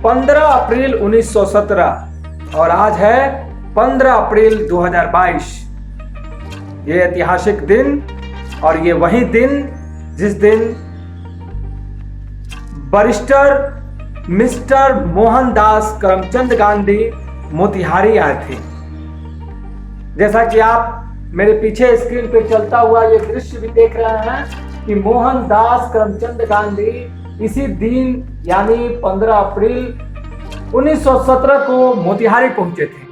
15 अप्रैल 1917 और आज है 15 अप्रैल 2022। ये ऐतिहासिक दिन और ये वही दिन जिस दिन बैरिस्टर मिस्टर मोहनदास करमचंद गांधी मोतिहारी आए थे। जैसा कि आप मेरे पीछे स्क्रीन पे चलता हुआ ये दृश्य भी देख रहे हैं कि मोहनदास करमचंद गांधी इसी दिन यानी 15 अप्रैल 1917 को मोतिहारी पहुंचे थे।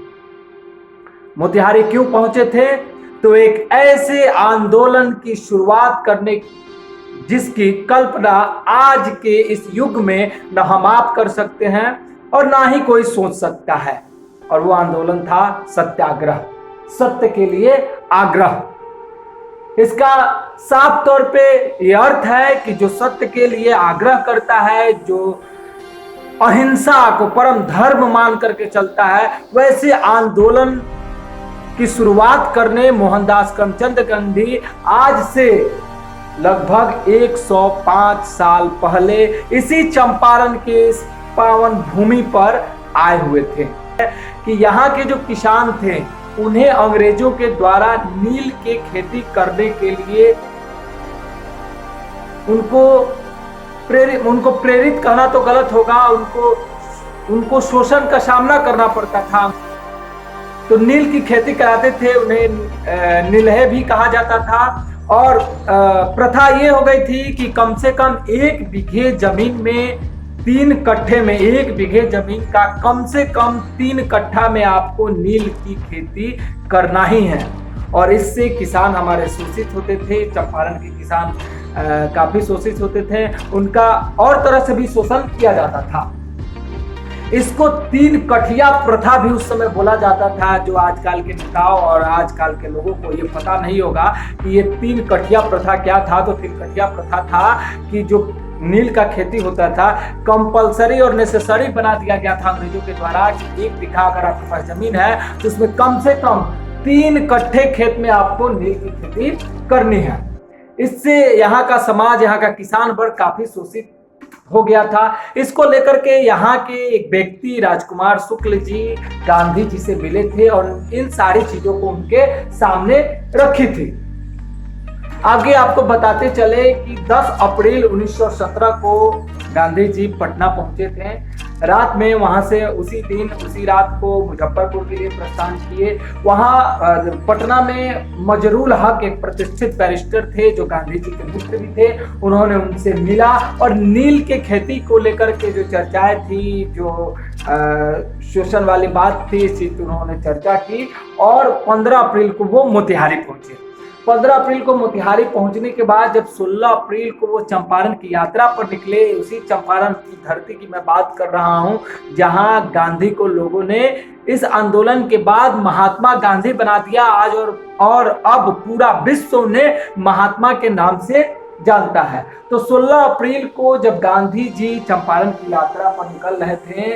मोतिहारी क्यों पहुंचे थे? तो एक ऐसे आंदोलन की शुरुआत करने जिसकी कल्पना आज के इस युग में न हम आप कर सकते हैं और ना ही कोई सोच सकता है। और वो आंदोलन था सत्याग्रह, सत्य के लिए आग्रह। इसका साफ तौर पे यह अर्थ है कि जो सत्य के लिए आग्रह करता है, जो अहिंसा को परम धर्म मान करके चलता है, वैसे आंदोलन की शुरुआत करने मोहनदास करमचंद गांधी आज से लगभग 105 साल पहले इसी चंपारण के इस पावन भूमि पर आए हुए थे कि यहाँ के जो किसान थे उन्हें अंग्रेजों के द्वारा नील के खेती करने के लिए उनको प्रेरित कहना तो गलत होगा, उनको शोषण का सामना करना पड़ता था। तो नील की खेती कराते थे, उन्हें नीलहे भी कहा जाता था। और प्रथा ये हो गई थी कि कम से कम 1 बीघे जमीन में 3 कट्ठे में 1 बीघे जमीन का कम से कम 3 कट्ठा में आपको नील की खेती करना ही है। और इससे किसान हमारे शोषित होते थे। चंपारण के किसान काफी शोषित होते थे, उनका और तरह से भी शोषण किया जाता था। इसको 3 कठिया प्रथा भी उस समय बोला जाता था, जो आजकल के नेताओं और आजकल के लोगों को ये पता नहीं होगा कि ये 3 कठिया प्रथा क्या था। तो 3 कठिया प्रथा था कि जो नील का खेती होता था कंपलसरी और नेसेसरी बना दिया गया था अंग्रेजों के द्वारा कि 1 बीघा अगर आपके पास जमीन है तो उसमें कम से कम 3 कट्ठे खेत में आपको नील की खेती करनी है। इससे यहाँ का समाज, यहाँ का किसान वर्ग काफी शोषित हो गया था। इसको लेकर के यहाँ के एक व्यक्ति राजकुमार शुक्ल जी गांधी जी से मिले थे और इन सारी चीजों को उनके सामने रखी थी। आगे आपको बताते चले कि 10 अप्रैल 1917 को गांधी जी पटना पहुंचे थे। रात में वहां से उसी रात को मुजफ्फरपुर के लिए प्रस्थान किए। वहां पटना में मजरूल हक एक प्रतिष्ठित बैरिस्टर थे जो गांधी जी के मित्र भी थे। उन्होंने उनसे मिला और नील के खेती को लेकर के जो चर्चाएं थी, जो शोषण वाली बात थी, इस चीज उन्होंने चर्चा की और 15 अप्रैल को वो मोतिहारी पहुंचे। 15 अप्रैल को मोतिहारी पहुंचने के बाद जब 16 अप्रैल को वो चंपारण की यात्रा पर निकले, उसी चंपारण की धरती की मैं बात कर रहा हूं जहां गांधी को लोगों ने इस आंदोलन के बाद महात्मा गांधी बना दिया आज और अब पूरा विश्व उन्हें महात्मा के नाम से जानता है। तो 16 अप्रैल को जब गांधी जी चंपारण की यात्रा पर निकल रहे थे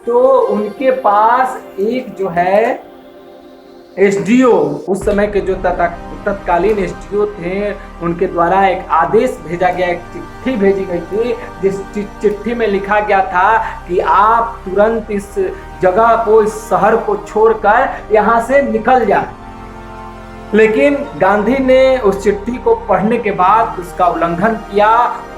तो उनके पास एक जो है एसडीओ, उस समय के जो तत्कालीन एसडीओ थे, उनके द्वारा एक आदेश भेजा गया, एक चिट्ठी भेजी गई थी जिस चिट्ठी में लिखा गया था कि आप तुरंत इस जगह को, इस शहर को छोड़कर यहाँ से निकल जाए। लेकिन गांधी ने उस चिट्ठी को पढ़ने के बाद उसका उल्लंघन किया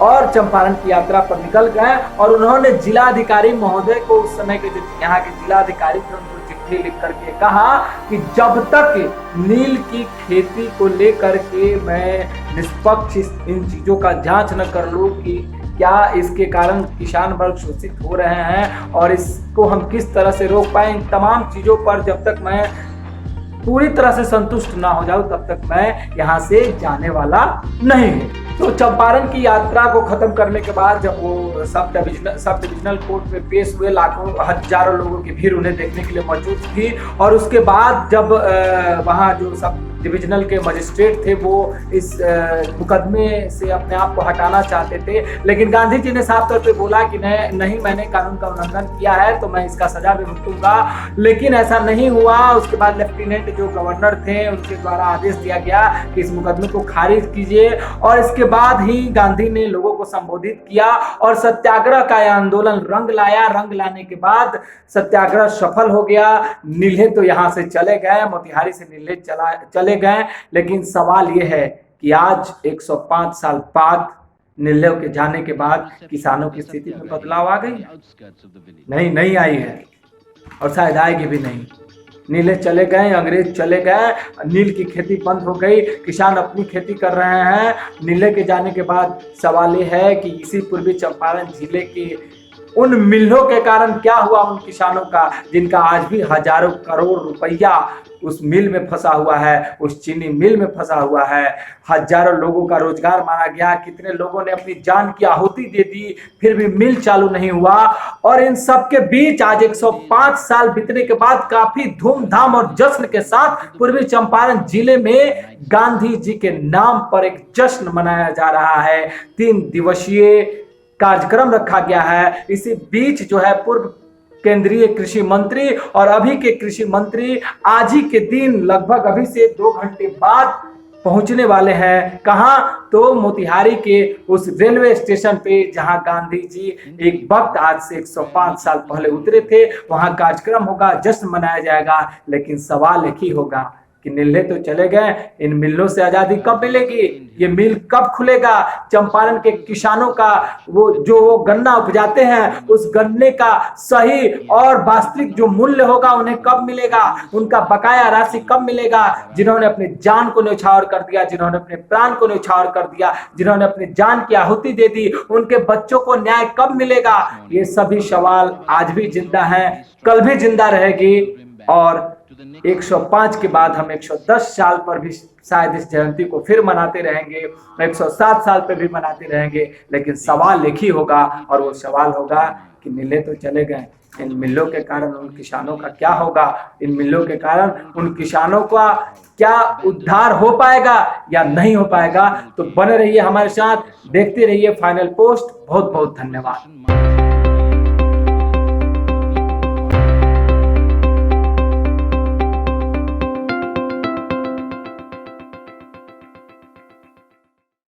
और चंपारण की यात्रा पर निकल गए और उन्होंने जिलाधिकारी महोदय को, उस समय के जो यहाँ के जिलाधिकारी थे, उनको चिट्ठी लिख करके कहा कि जब तक नील की खेती को लेकर के मैं निष्पक्ष इन चीजों का जांच न कर लूं कि क्या इसके कारण किसान वर्ग शोषित हो रहे हैं और इसको हम किस तरह से रोक पाए, इन तमाम चीजों पर जब तक मैं पूरी तरह से संतुष्ट ना हो जाऊं तब तक मैं यहाँ से जाने वाला नहीं हूँ। तो चंपारण की यात्रा को खत्म करने के बाद जब वो सब डिविजनल कोर्ट में पेश हुए, लाखों हजारों लोगों की भीड़ उन्हें देखने के लिए मौजूद थी। और उसके बाद जब वहाँ जो सब डिविजनल के मजिस्ट्रेट थे वो इस मुकदमे से अपने आप को हटाना चाहते थे, लेकिन गांधी जी ने साफ तौर पे बोला कि नहीं, मैंने कानून का उल्लंघन किया है तो मैं इसका सजा भी भुगतूंगा। लेकिन ऐसा नहीं हुआ। उसके बाद लेफ्टिनेंट जो गवर्नर थे उनके द्वारा आदेश दिया गया कि इस मुकदमे को खारिज कीजिए, और इसके बाद ही गांधी ने लोगों को संबोधित किया और सत्याग्रह का यह आंदोलन रंग लाया। रंग लाने के बाद सत्याग्रह सफल हो गया। नील्हे तो यहाँ से चले गए, मोतिहारी से नील्हे चले गए, लेकिन सवाल यह है कि आज 105 साल बाद नील्हे के जाने के बाद किसानों की स्थिति में बदलाव आ गई? नहीं आई है, और शायद आएगी भी नहीं। नीले चले गए, अंग्रेज चले गए, नील की खेती बंद हो गई, किसान अपनी खेती कर रहे हैं। नीले के जाने के बाद सवाल ये है कि इसी पूर्वी चंपारण जिले के उन मिलों के कारण क्या हुआ उन किसानों का, जिनका आज भी हजारों करोड़ रुपया उस मिल में फंसा हुआ है, उस चीनी मिल में फंसा हुआ है। हजारों लोगों का रोजगार मारा गया, कितने लोगों ने अपनी जान की आहुति दे दी, फिर भी मिल चालू नहीं हुआ। और इन सब के बीच आज 105 साल बीतने के बाद काफी धूमधाम और जश्न के साथ पूर्वी चंपारण जिले में गांधी जी के नाम पर एक जश्न मनाया जा रहा है। 3 दिवसीय कार्यक्रम रखा गया है। इसी बीच जो है पूर्व केंद्रीय कृषि मंत्री और अभी के कृषि मंत्री आज ही के दिन लगभग अभी से 2 घंटे बाद पहुंचने वाले हैं। कहां? तो मोतिहारी के उस रेलवे स्टेशन पे जहां गांधी जी एक वक्त आज से 105 साल पहले उतरे थे, वहां कार्यक्रम होगा, जश्न मनाया जाएगा। लेकिन सवाल एक ही होगा कि नील्हे तो चले गए, इन मिलों से आजादी कब मिलेगी? ये मिल कब खुलेगा? चंपारण के किसानों का वो गन्ना उपजाते हैं, उस गन्ने का सही और वास्तविक जो मूल्य होगा उन्हें कब मिलेगा? उनका बकाया राशि कब मिलेगा? जिन्होंने अपनी जान को न्यौछावर कर दिया, जिन्होंने अपने प्राण को न्यौछावर कर दिया, जिन्होंने अपनी जान की आहुति दे दी, उनके बच्चों को न्याय कब मिलेगा? ये सभी सवाल आज भी जिंदा हैं, कल भी जिंदा रहेगी। और 105 के बाद हम 110 साल पर भी शायद इस जयंती को फिर मनाते रहेंगे, 107 साल पर भी मनाते रहेंगे। लेकिन सवाल एक ही होगा, और वो सवाल होगा कि नील्हे तो चले गए, इन मिलों के कारण उन किसानों का क्या होगा? इन मिलों के कारण उन किसानों का क्या उद्धार हो पाएगा या नहीं हो पाएगा? तो बने रहिए हमारे साथ, देखते रहिए फाइनल पोस्ट। बहुत बहुत धन्यवाद।